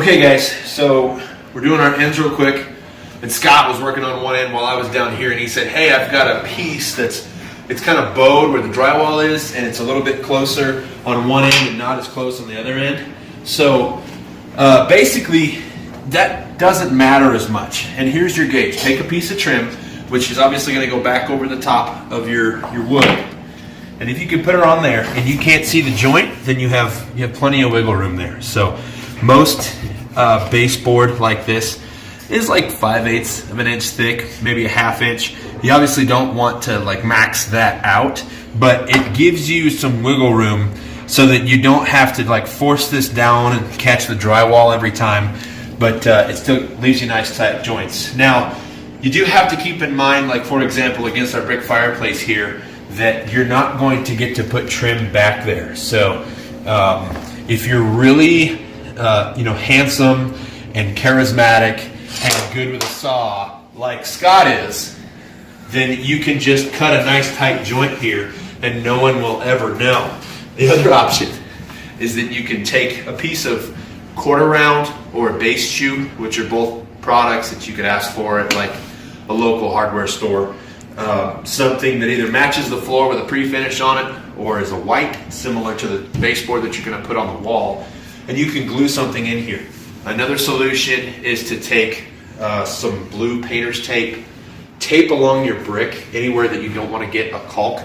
Okay guys, so we're doing our ends real quick, and Scott was working on one end while I was down here, and he said, hey, I've got a piece it's kind of bowed where the drywall is, and it's a little bit closer on one end and not as close on the other end. So basically that doesn't matter as much. And here's your gauge. Take a piece of trim, which is obviously going to go back over the top of your wood. And if you can put it on there and you can't see the joint, then you have plenty of wiggle room there. So most baseboard like this is like 5/8 of an inch thick, maybe a 1/2 inch. You obviously don't want to like max that out, but it gives you some wiggle room so that you don't have to like force this down and catch the drywall every time, but it still leaves you nice tight joints. Now, you do have to keep in mind, like for example, against our brick fireplace here, that you're not going to get to put trim back there. So if you're really handsome and charismatic and good with a saw like Scott is, then you can just cut a nice tight joint here and no one will ever know. The other option is that you can take a piece of quarter round or a base tube, which are both products that you could ask for at like a local hardware store. Something that either matches the floor with a pre-finish on it or is a white similar to the baseboard that you're going to put on the wall, and you can glue something in here. Another solution is to take some blue painter's tape along your brick anywhere that you don't want to get a caulk,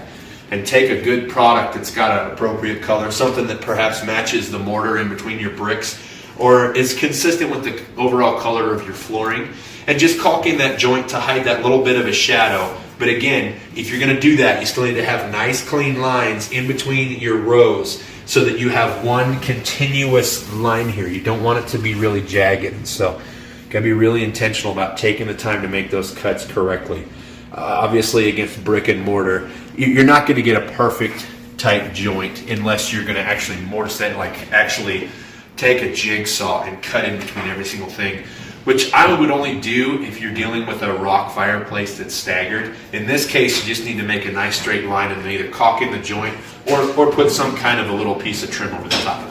and take a good product that's got an appropriate color, something that perhaps matches the mortar in between your bricks or is consistent with the overall color of your flooring, and just caulking that joint to hide that little bit of a shadow. But again, if you're going to do that, you still need to have nice clean lines in between your rows so that you have one continuous line here. You don't want it to be really jagged. So you got to be really intentional about taking the time to make those cuts correctly. Obviously against brick and mortar, you're not going to get a perfect tight joint unless you're going to actually mortise it, like actually take a jigsaw and cut in between every single thing, which I would only do if you're dealing with a rock fireplace that's staggered. In this case, you just need to make a nice straight line and either caulk in the joint or put some kind of a little piece of trim over the top of it.